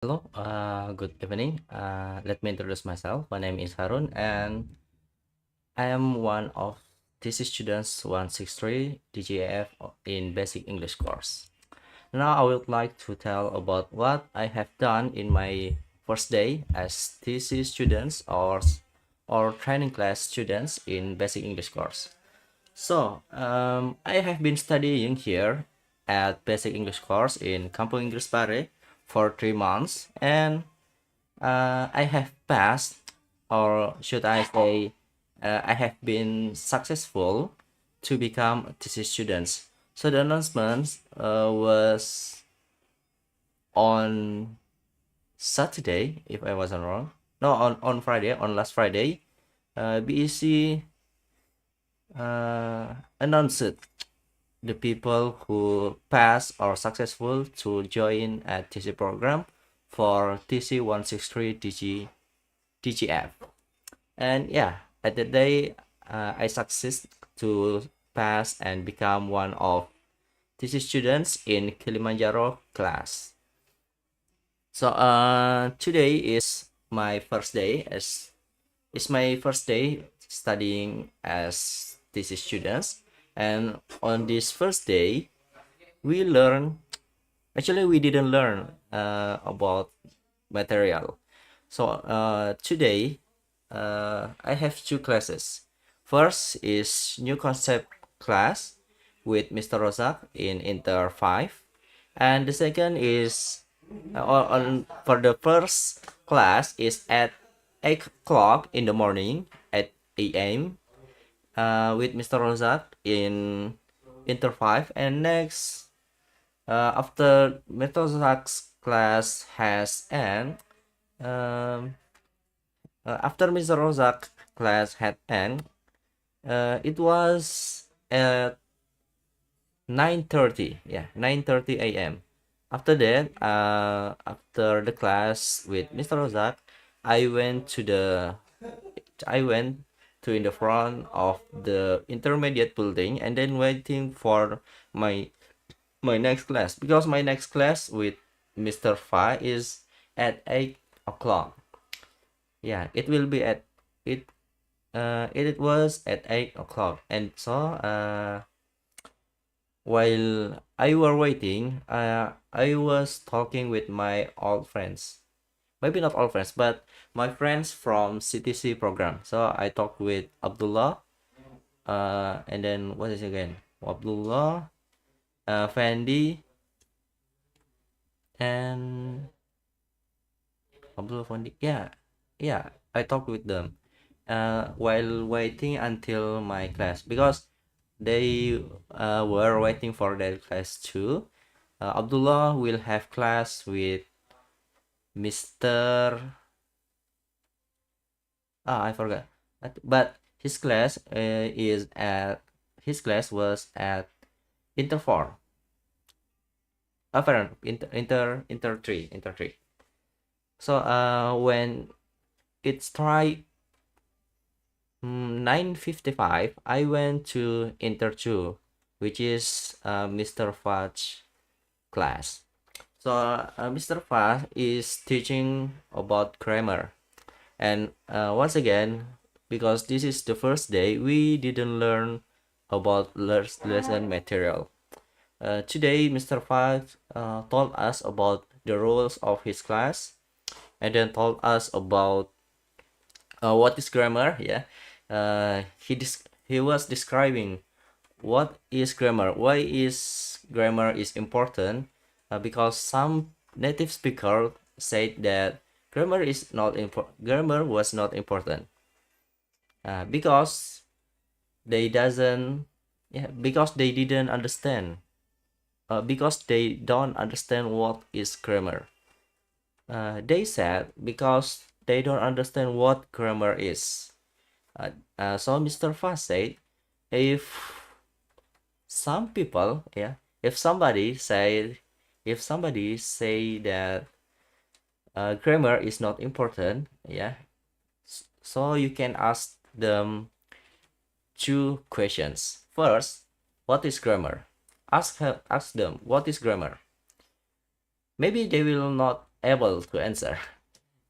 Hello, good evening. Let me introduce myself. My name is Harun, and I am one of TC students 163 DGF in Basic English course. Now I would like to tell about what I have done in my first day as TC students or training class students in Basic English course. I have been studying here at Basic English course in Kampung Inggris Pare for 3 months, and I have passed, or should I say, I have been successful to become thesis students. So the announcement was on Saturday, if I wasn't wrong. No, on Friday, on last Friday, BEC announced the people who pass or successful to join a TC program for TC 163 DGF. And yeah, at the day, I succeed to pass and become one of TC students in Kilimanjaro class. Today is my first day as it's my first day studying as TC students, and on this first day we learn. Actually, we didn't learn about material. Today, I have two classes. First is new concept class with Mr. Rozak in Inter 5, and the second is for the first class is at 8 o'clock in the morning at 8 a.m. With Mr. Rozak in Inter 5, and next after Mr. Rozak's class has end, um, after Mr. Rozak class had end, it was at 9:30, yeah, 9:30 a.m. After that, after the class with Mr. Rozak, I went to the I went to in the front of the intermediate building and then waiting for my my next class, because my next class with Mr. Fa is at 8 o'clock. Yeah, it will be at it it was at 8 o'clock. And while I were waiting, I was talking with my old friends. Maybe not all friends, but my friends from CTC program. So I talked with Abdullah, and then what is it again? Abdullah, Fendi, and Abdullah Fendi. Yeah, yeah. I talked with them while waiting until my class, because they were waiting for their class too. Abdullah will have class with Mr. I forgot. But his class was at Inter 4. Pardon, Inter 3. When it's try 9:55, I went to Inter 2, which is Mr. Fudge class. Mr. Fa is teaching about grammar, and once again, because this is the first day, we didn't learn about lesson material. Today, Mr. Fa told us about the rules of his class, and then told us about what is grammar. Yeah, he was describing what is grammar, why is grammar is important, because some native speaker said that grammar was not important, because they doesn't yeah because they didn't understand, because they don't understand what is grammar. They said because they don't understand what grammar is. So Mr. Fa said, if some people, yeah, if somebody say that grammar is not important, yeah, so you can ask them two questions. First, what is grammar? Ask them what is grammar. Maybe they will not able to answer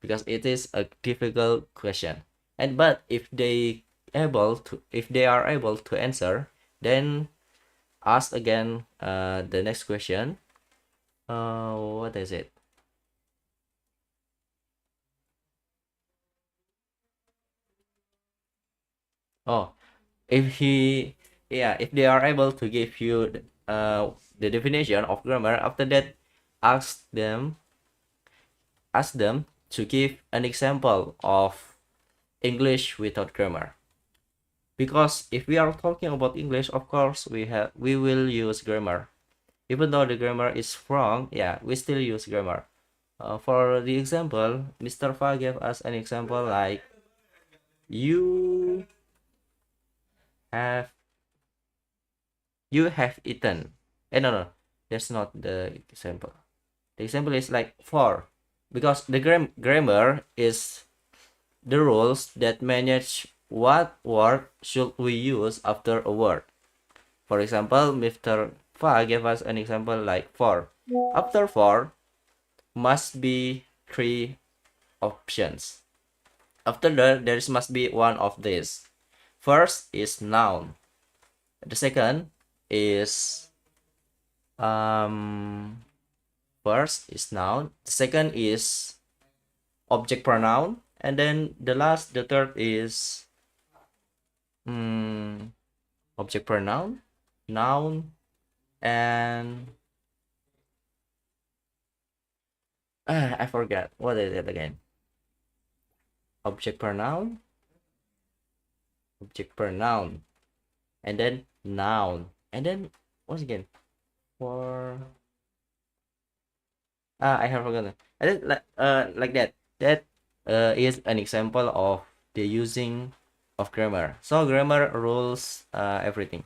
because it is a difficult question. And but if they are able to answer, then ask again the next question. What is it? Oh, if he yeah, if they are able to give you the definition of grammar, after that ask them ask them to give an example of English without grammar. Because if we are talking about English, of course we will use grammar. Even though the grammar is wrong, yeah, we still use grammar. For the example, Mr. Fa gave us an example like you have you have eaten. No, that's not the example. The example is like for, because the grammar is the rules that manage what word should we use after a word. For example, Mr. Fa gave us an example like for. After for must be three options. After that, there must be one of these. First is noun. The second is um first is noun. The second is object pronoun, and then the third is object pronoun, noun, and I forgot what is it again. Object pronoun, and then noun, and then once again for I have forgotten. I think like that. That is an example of the using of grammar. So grammar rules everything.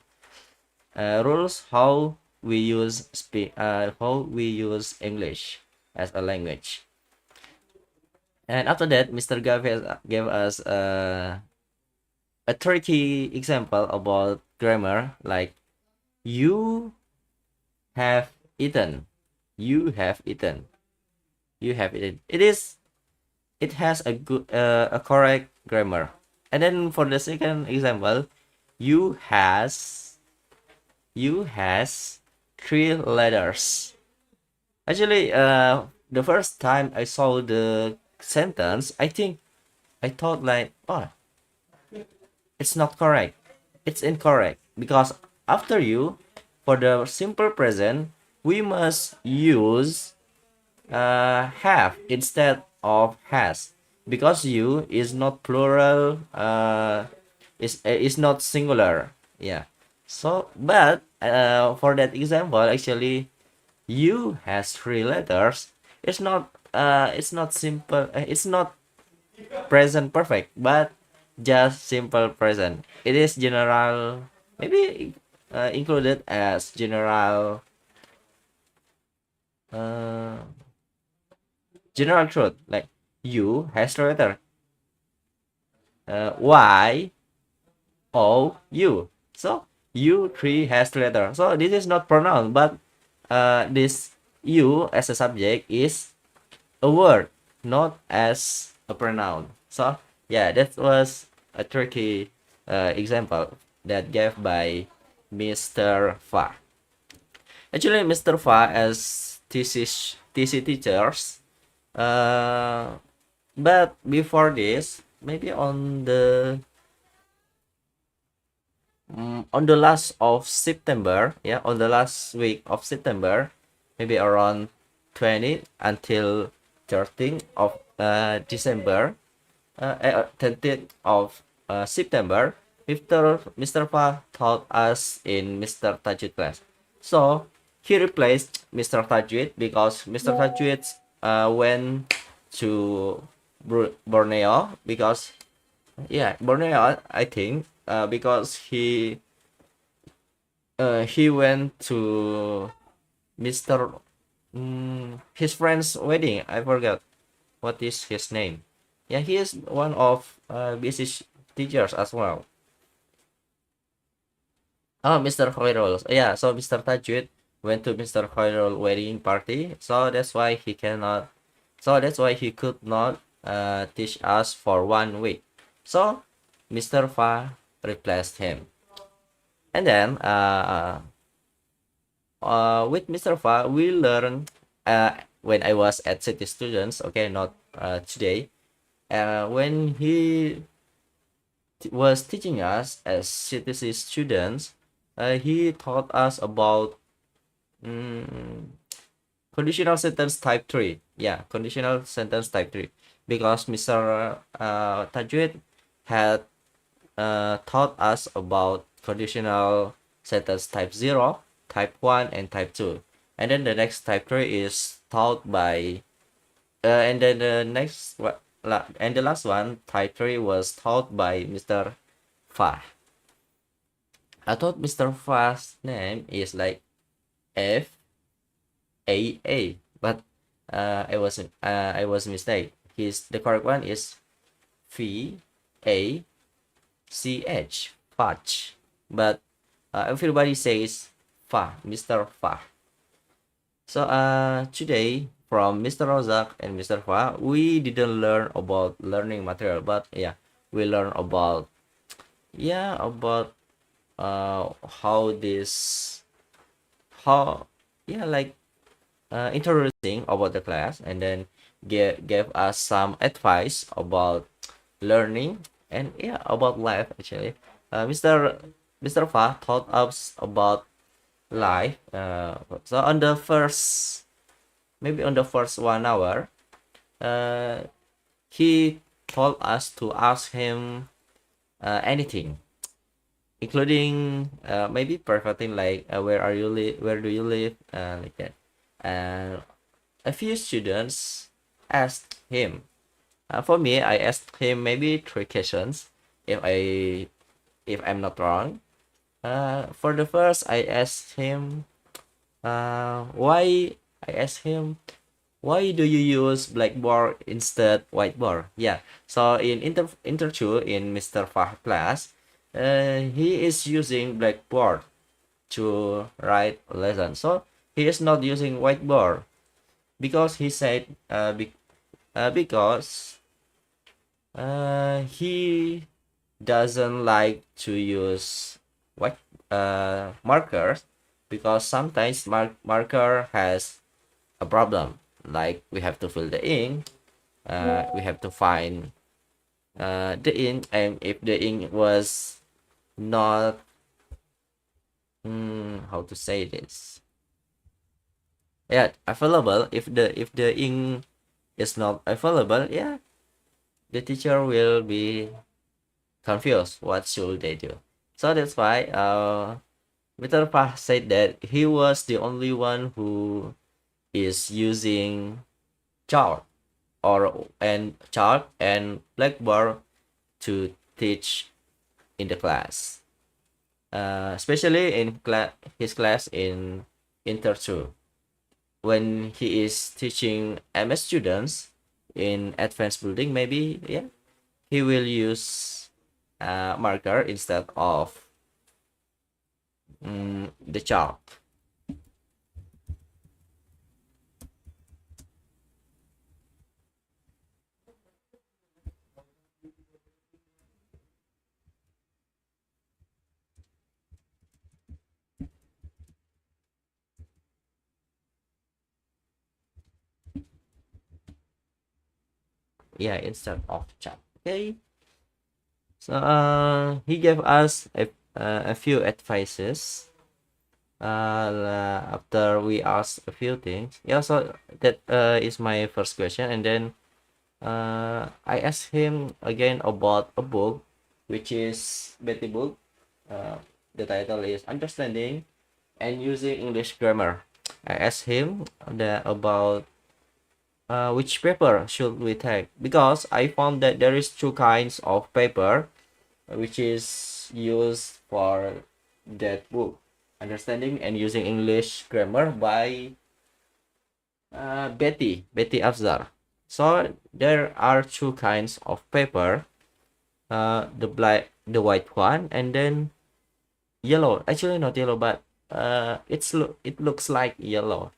Rules how we use English as a language. And after that, Mr. gave us a tricky example about grammar, like you have eaten, you have eaten, you have eaten. It has a good a correct grammar. And then for the second example, you has three letters. Actually, the first time I saw the sentence, I thought like, oh, it's not correct. It's incorrect because after you, for the simple present, we must use have instead of has, because you is not plural, is not singular. Yeah. So, but for that example, actually, you has three letters. It's not simple. It's not present perfect, but just simple present. It is general, maybe included as uh, general truth. Like you has three letter. Y O U. So you three has three letter. So this is not pronoun, but this you as a subject is a word, not as a pronoun. So yeah, that was a tricky example that gave by Mr. Fa. Actually, Mr. Fa as TC teachers, uh, but before this, maybe on the last of September, yeah, on the last week of September, maybe around 20 until 13th of December, 30th of September, Mr. Fa taught us in Mr. Tajid class. So he replaced Mr. Tajid because Mr. Tajid went to Borneo because yeah, Borneo, I think, because he went to Mr. His friend's wedding. I forgot what is his name. Yeah, he is one of BEC teachers as well. Oh, Mr. Khairul. Yeah, so Mr. Tajud went to Mr. Khairul wedding party, so that's why he cannot So that's why he could not teach us for 1 week. So Mr. Fa replaced him. And then with Mr. Fa, we learned when I was at City Students, okay, not today. When he was teaching us as CTC students, he taught us about mm, conditional sentence type 3. Yeah, conditional sentence type 3. Because Mr. Tajwid had taught us about conditional sentence type 0, type 1, and type 2. And then the next type 3 is taught by, and then the next, and the last one, type 3, was taught by Mr. Fa. I thought Mr. Fa's name is like F-A-A, but I was mistaken. The correct one is V-A-C-H, Fudge. But everybody says Fa, Mr. Fa. So today from Mr. Rozak and Mr. Fa, we didn't learn about learning material, but yeah, we learn about how this how yeah like introducing about the class, and then gave us some advice about learning and about life actually. Mr. Fa taught us about life. So on the first, maybe on the first 1 hour, he told us to ask him anything, including maybe private thing like where do you live, like that. And a few students asked him. For me, I asked him maybe 3 questions, if I'm not wrong. For the first, I asked him why. I asked him, why do you use blackboard instead whiteboard? Yeah. So in inter 2 in Mr. Fah class, he is using blackboard to write lesson. So he is not using whiteboard because he said because he doesn't like to use white markers, because sometimes marker has a problem, like we have to fill the ink, we have to find the ink, and if the ink was not how to say this, available, if the ink is not available, the teacher will be confused what should they do. So that's why Mr. Pah said that he was the only one who is using chalk and blackboard to teach in the class, especially in his class in Inter 2, when he is teaching MS students in advanced building. Maybe he will use marker instead of the chalk. Instead of chalk. Okay. So he gave us a few advices after we asked a few things. So that is my first question. And then I asked him again about a book, which is BEC book. The title is Understanding and Using English Grammar. I asked him about which paper should we take, because I found that there is 2 kinds of paper which is used for that book, Understanding and Using English Grammar by Betty Afzar. So there are 2 kinds of paper, the white one, and then yellow. Actually not yellow, but it looks like yellow.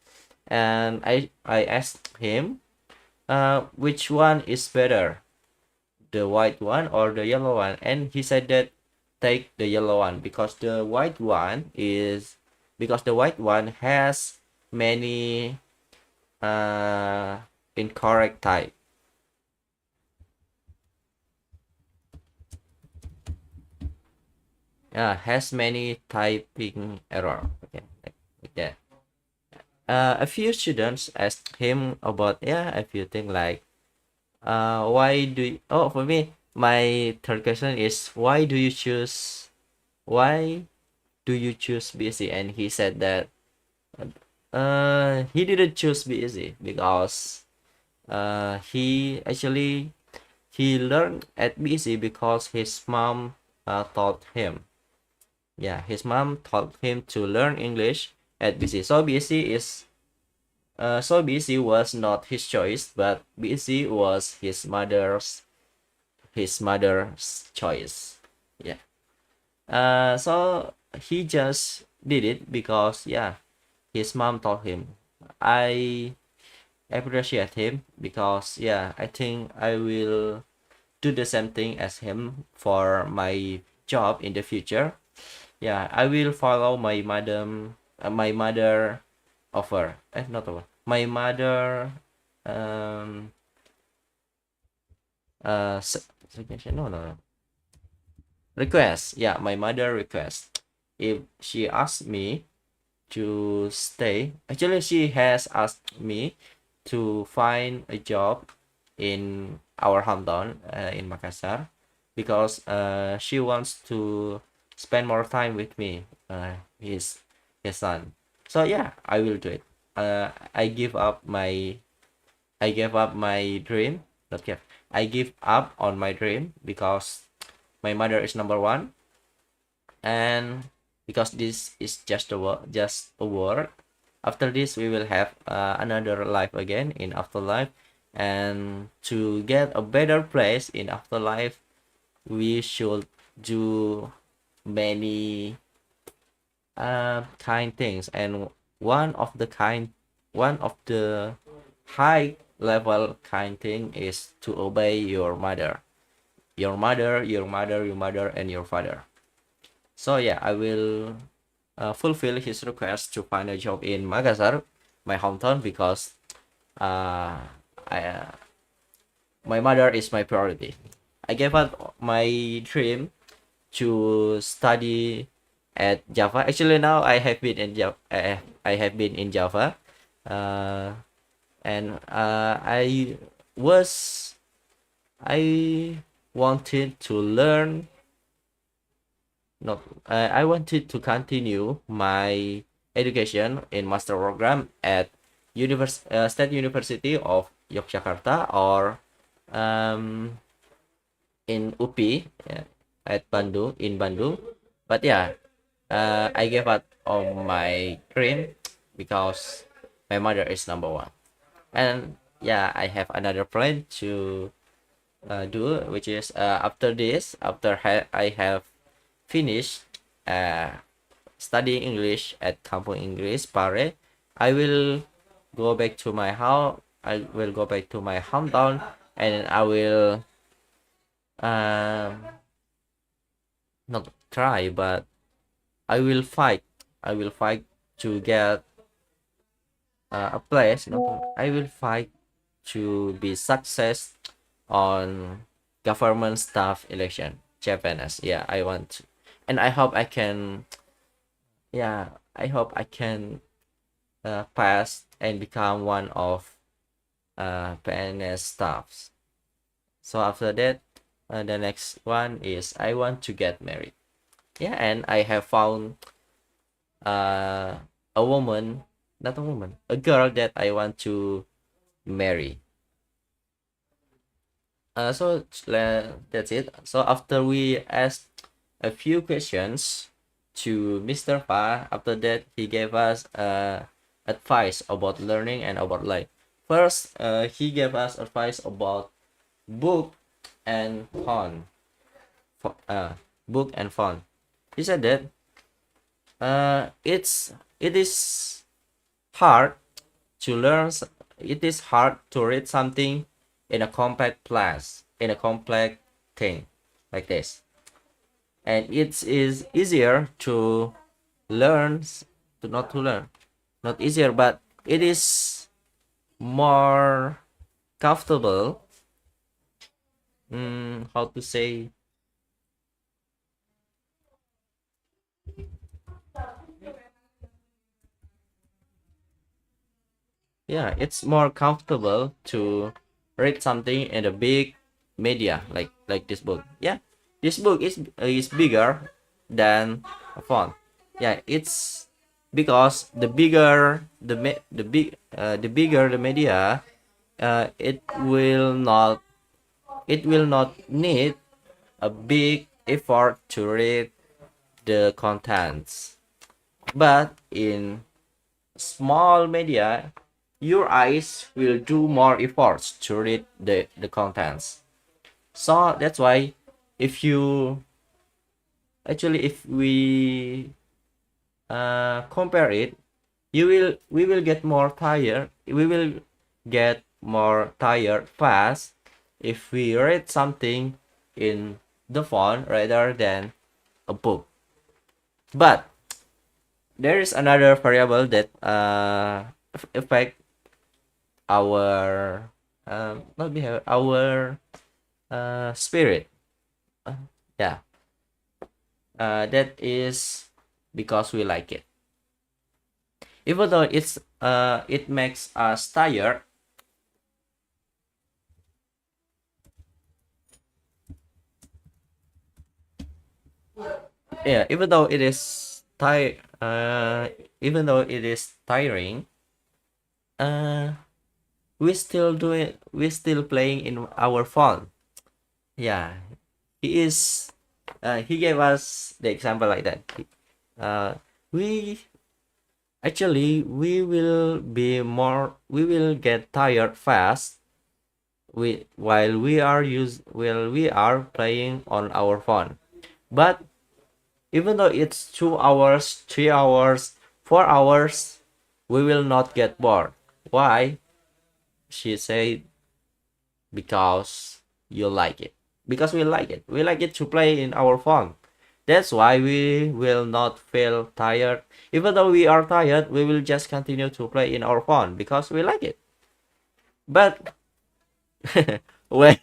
And I asked him which one is better, the white one or the yellow one? And he said that take the yellow one because the white one has many uh, incorrect type. Has many typing error. Okay, like that. A few students asked him about a few things like why do you, oh for me my third question is why do you choose BEC? And he said that he didn't choose BEC because he learned at BEC because his mom taught him. Yeah, his mom taught him to learn English at BEC. So BEC was not his choice, but BEC was his mother's choice. Yeah. So he just did it because his mom taught him. I appreciate him because I think I will do the same thing as him for my job in the future. I will follow my mother offer. Not offer. My mother um suggestion. No, no, no. Request. Yeah, my mother request. If she asks me to stay, actually she has asked me to find a job in our hometown in Makassar because she wants to spend more time with me, his son. So I will do it. I give up my dream. Not give. I give up on my dream because my mother is number one, and because this is just a work. After this, we will have another life again in afterlife, and to get a better place in afterlife, we should do many kind things, and one of the high level kind thing is to obey your mother, and your father. So I will fulfill his request to find a job in Makassar, my hometown, because uh, I, my mother is my priority. I gave up my dream to study at Java. Actually, now I have been in Java. I have been in Java, uh, and was I wanted to learn. No, I wanted to continue my education in master program at State University of Yogyakarta, or um, in UPI, at Bandung. But I gave up on my dream because my mother is number one. And I have another plan to do, which is after I have finished studying English at Kampung Inggris, Pare, I will go back to my house. I will go back to my hometown, and I will um, not try, but I will fight. I will fight to get a place. I will fight to be success on government staff election, Japanese. I want to. And I hope I can. I hope I can pass and become one of PNS staffs. So after that, the next one is I want to get married. And I have found uh, a woman, not a woman, a girl that I want to marry. That's it. So after we asked a few questions to Mr. Fa, after that he gave us advice about learning and about life. First, he gave us advice about book and phone. Book and phone. He said that it is hard to learn it is hard to read something in a compact class, in a complex thing like this. And it is easier to learn, to not to learn, not easier, but it is more comfortable. How to say? Yeah, it's more comfortable to read something in a big media like this book. Yeah, this book is bigger than a font. Yeah, it's because the bigger the bigger the media, it will not need a big effort to read the contents. But in small media, your eyes will do more efforts to read the contents. So that's why if you actually if we compare it, we will get more tired. We will get more tired fast if we read something in the phone rather than a book. But there is another variable that affect our not behavior, our spirit. Uh, yeah, that is because we like it. Even though it makes us tired. Yeah, even though it is tiring, uh, we still playing in our phone. Yeah, he gave us the example like that. Uh, we actually we will get tired fast while we are playing on our phone. But even though it's 2 hours, 3 hours, 4 hours, we will not get bored. Why? She said because you like it. Because we like it. We like it to play in our phone. That's why we will not feel tired. Even though we are tired, we will just continue to play in our phone because we like it. But when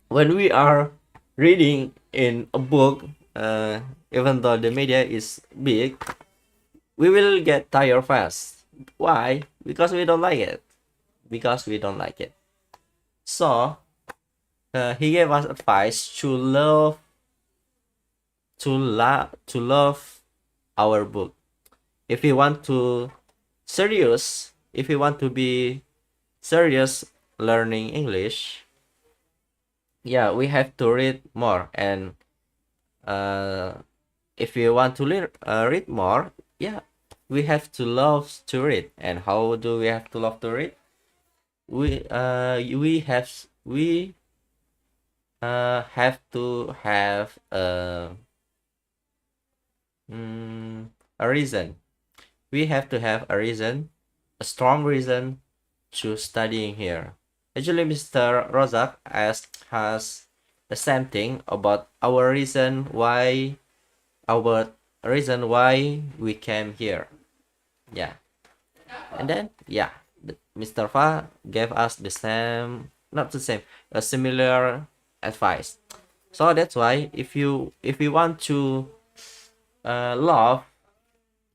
when we are reading in a book, even though the media is big, we will get tired fast. Why? Because we don't like it. Because we don't like it. So he gave us advice to love our book. If we want to if we want to be serious learning English, yeah, we have to read more. And uh, if we want to read more, yeah, we have to love to read. And how do we have to love to read? We have to have a reason. We have to have a reason, a strong reason to studying here. Actually, Mr. Rozak asked us the same thing about our reason why we came here. Yeah. And then yeah, Mr. Fa gave us the same, not the same, a similar advice. So that's why if you want to love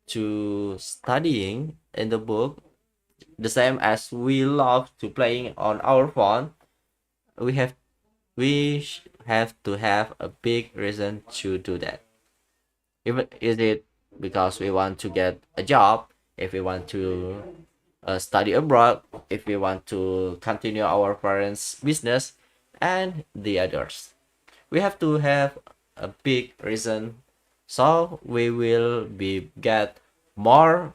to studying in the book the same as we love to playing on our phone, we have have to have a big reason to do that. Even is it because we want to get a job, if we want to study abroad, if we want to continue our parents' business, and the others. We have to have a big reason, so we will be get more.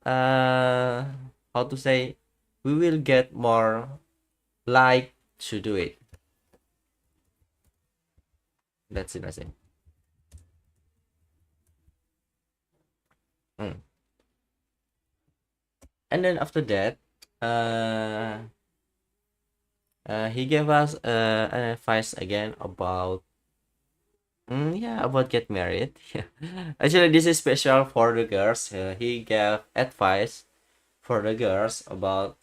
How to say? We will get more like to do it. That's interesting. Mm. And then after that, uh, he gave us an advice again about yeah, about get married. Actually, this is special for the girls. He gave advice for the girls about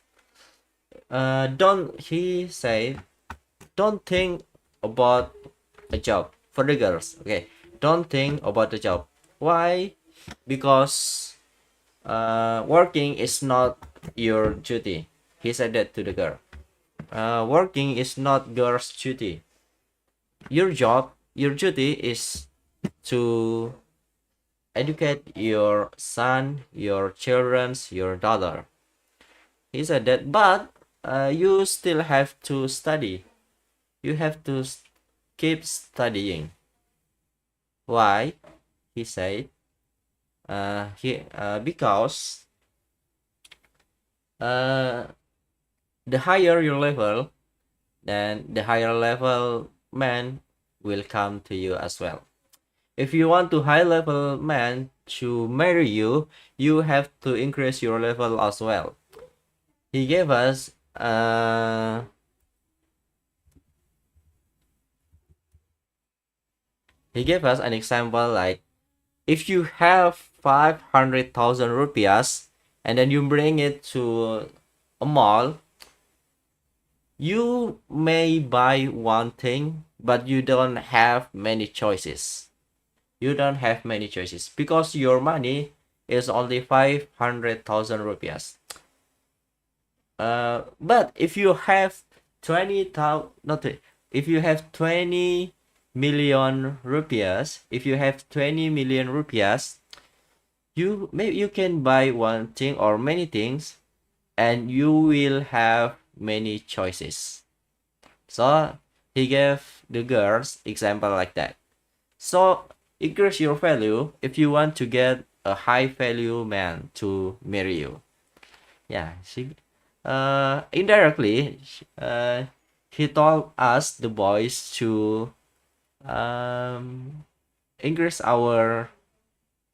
don't he said don't think about a job for the girls. Okay, don't think about the job. Why? Because working is not your duty. He said that to the girl. Working is not girl's duty. Your job, your duty is to educate your son, your children's, your daughter. He said that, but you still have to study. You have to keep studying. Why? He said, because uh, the higher your level, then the higher level man will come to you as well. If you want to high level man to marry you, you have to increase your level as well. He gave us an example like if you have 500,000 rupiahs and then you bring it to a mall, you may buy one thing, but you don't have many choices. You don't have many choices because your money is only 500,000 rupiahs. But if you have 20,000, not if you have 20 million rupiahs, if you have 20 million rupiahs, you can buy one thing or many things, and you will have many choices. So he gave the girls example like that. So increase your value if you want to get a high value man to marry you. Yeah, indirectly he told us the boys to increase our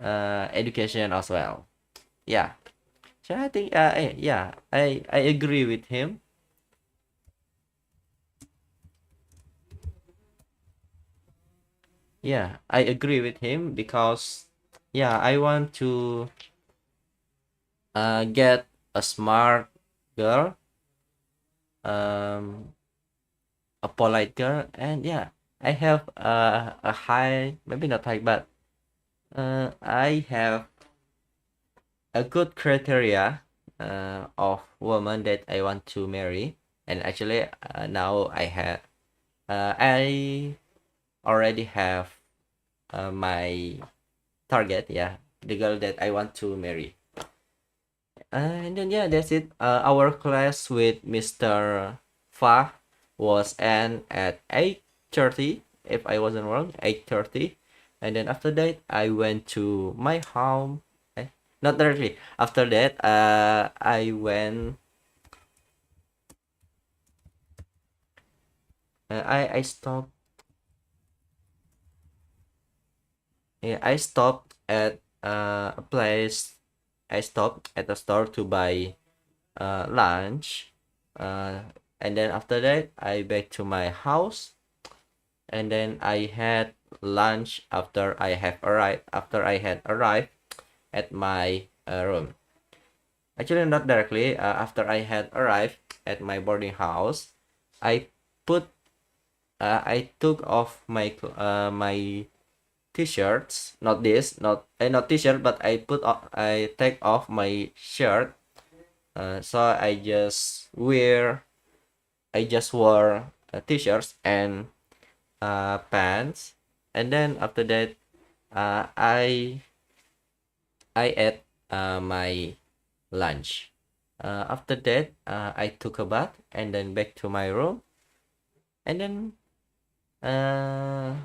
education as well. Yeah. So I think yeah, I agree with him. Yeah, I agree with him because yeah, I want to get a smart girl, um a polite girl, and yeah, I have a high, maybe not high, but I have a good criteria of woman that I want to marry. And actually now I already have my target, yeah, the girl that I want to marry. And then yeah, that's it. Our class with Mr. Fa was end at 8:30, if I wasn't wrong, 8:30. And then after that, I went to my home. Not directly. After that, I stopped. Yeah, I stopped at a place. I stopped at a store to buy lunch. Uh, and then after that, I back to my house, and then I had lunch after I have arrived. After I had arrived at my room. Actually, not directly. After I had arrived at my boarding house, I put I took off my t-shirts. Not this, not t-shirt, but I take off my shirt. So I just wore t-shirts and pants, and then after that, I ate my lunch. After that, I took a bath and then back to my room, and then uh,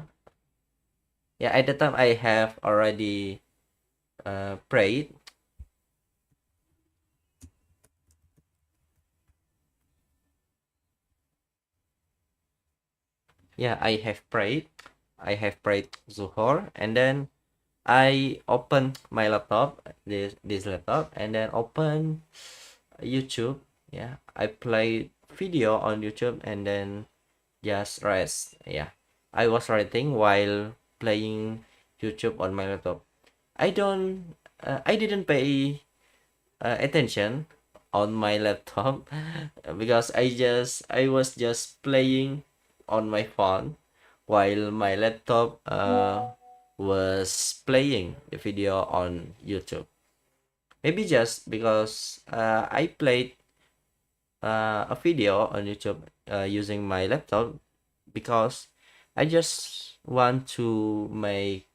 yeah, at the time I have already prayed. Yeah, I have prayed. I have prayed Zuhur, and then I open my laptop, this laptop, and then open YouTube. Yeah, I play video on YouTube and then just rest. Yeah, I was writing while playing YouTube on my laptop. I didn't pay attention on my laptop because I was just playing on my phone while my laptop was playing the video on YouTube. Maybe just because I played a video on YouTube using my laptop because I just want to make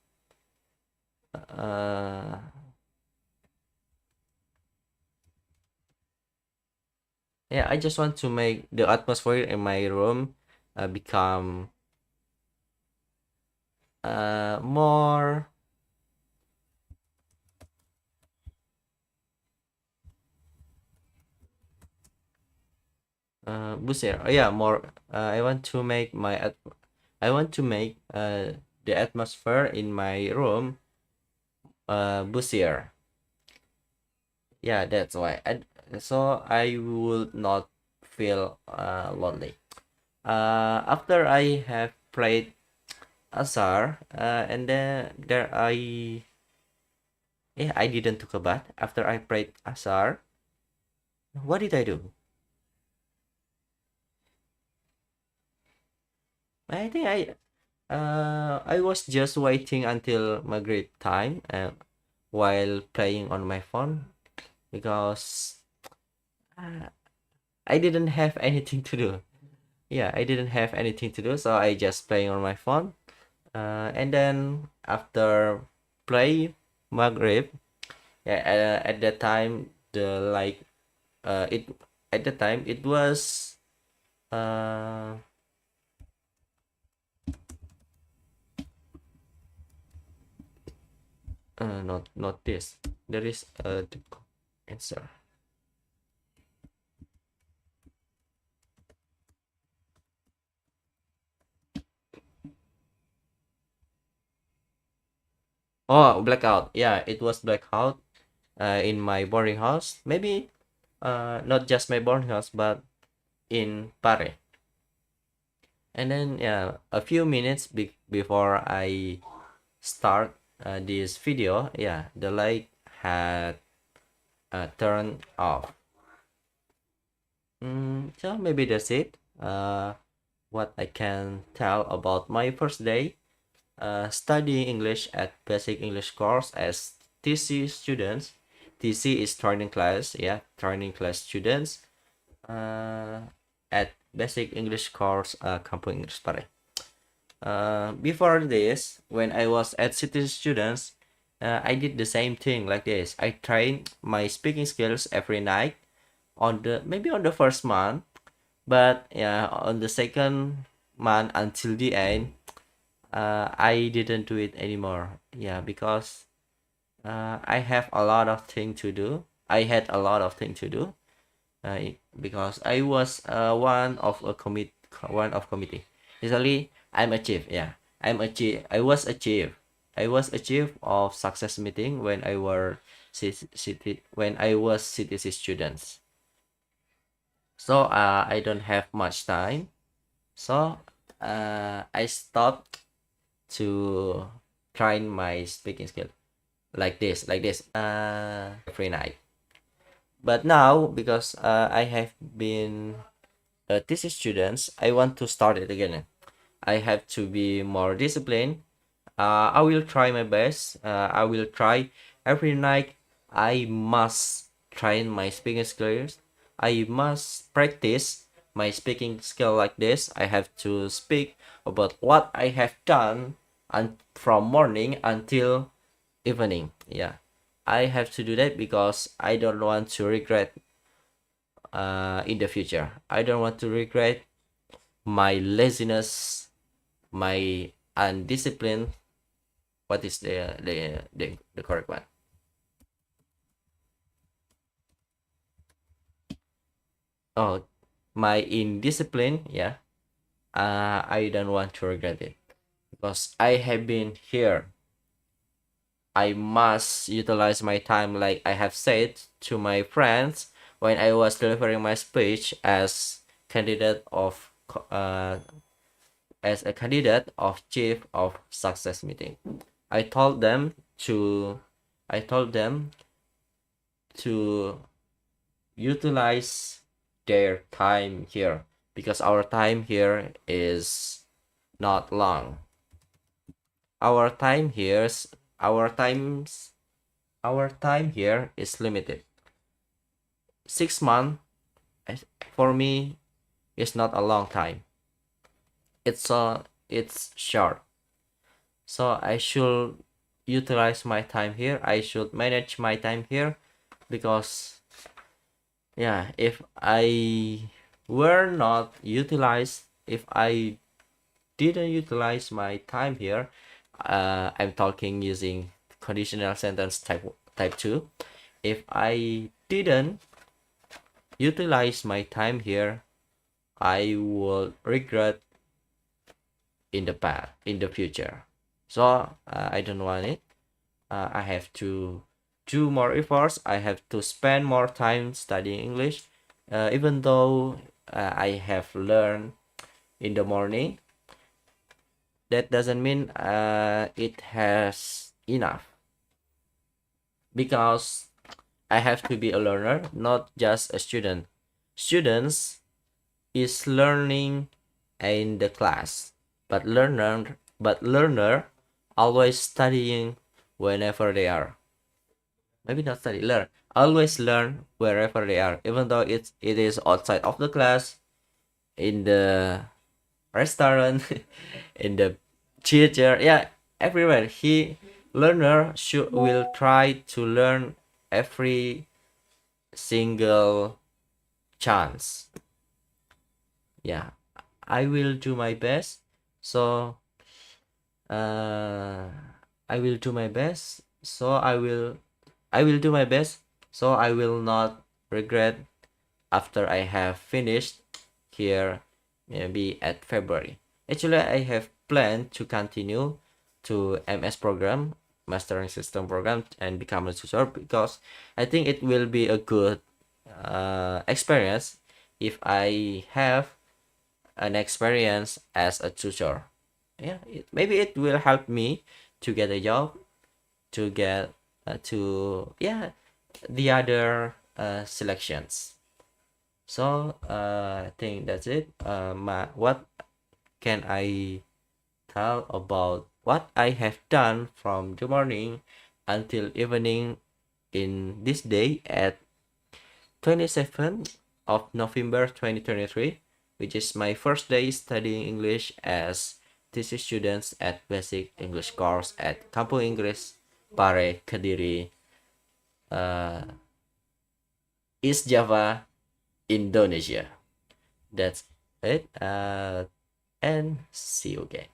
uh, yeah, I just want to make the atmosphere in my room become more busier. Yeah, more. I want to make I want to make the atmosphere in my room busier. Yeah, that's why. So I would not feel lonely. After I have played Azar, and then there I didn't took a bath after I played Azar. What did I do? I think I was just waiting until Maghrib time while playing on my phone because uh, I didn't have anything to do. Yeah, I didn't have anything to do, so I just playing on my phone. And then after play Maghrib, yeah, at that time the like it at the time it was uh not this. There is the answer. Oh, blackout. Yeah, it was blackout in my boarding house. Maybe not just my boarding house, but in Pare. And then yeah, a few minutes before I start this video, yeah, the light had turned off. So maybe that's it. What I can tell about my first day studying English at basic English course as TC students. TC is training class, yeah, training class students uh, at basic English course Kampung Inggris Pare. Before this, when I was at city students, I did the same thing like this. I trained my speaking skills every night on the maybe on the first month, but yeah, on the second month until the end, I didn't do it anymore. Yeah, because I have a lot of thing to do. I had a lot of thing to do because I was one of committee. Usually, I'm a chief. Yeah, I'm a chief. I was a chief. I was a chief of success meeting when I were city when I was CTC students. So I don't have much time. So I stopped to train my speaking skill like this every night. But now because I have been a thesis students, I want to start it again. I have to be more disciplined. I will try my best. I will try every night. I must train my speaking skills. I must practice my speaking skill like this. I have to speak about what I have done and from morning until evening. Yeah, I have to do that because I don't want to regret in the future. I don't want to regret my laziness, my undiscipline. What is the correct one? Oh, my indiscipline. Yeah, I don't want to regret it because I have been here I must utilize my time, like I have said to my friends when I was delivering my speech candidate of as a candidate of chief of success meeting. I told them to I told them to utilize their time here because our time here is not long. Our time here's our times our time here is limited. 6 months for me is not a long time. It's short. So I should utilize my time here. I should manage my time here because yeah, if I were not utilized, if I didn't utilize my time here, I'm talking using conditional sentence type 2. If I didn't utilize my time here, I will regret in the future. So I don't want it. I have to do more efforts. I have to spend more time studying English, even though I have learned in the morning. That doesn't mean it has enough, because I have to be a learner, not just a student. Students is learning in the class, but learner always studying whenever they are. Maybe not study, learn. Always learn wherever they are, even though it is outside of the class, in the restaurant, in the theater, yeah, everywhere. Learner will try to learn every single chance. Yeah, I will do my best. So uh, I will do my best. I will do my best. So I will not regret after I have finished here, maybe at February. Actually, I have planned to continue to MS program, mastering system program, and become a tutor, because I think it will be a good experience if I have an experience as a tutor. Yeah, maybe it will help me to get a job, to get to yeah, the other selections. So I think that's it. What can I tell about what I have done from the morning until evening in this day at 27th of November 2023, which is my first day studying English as thesis students at basic English course at Kampung Inggris, Pare, Kediri, uh, East Java, Indonesia. That's it. And see you again.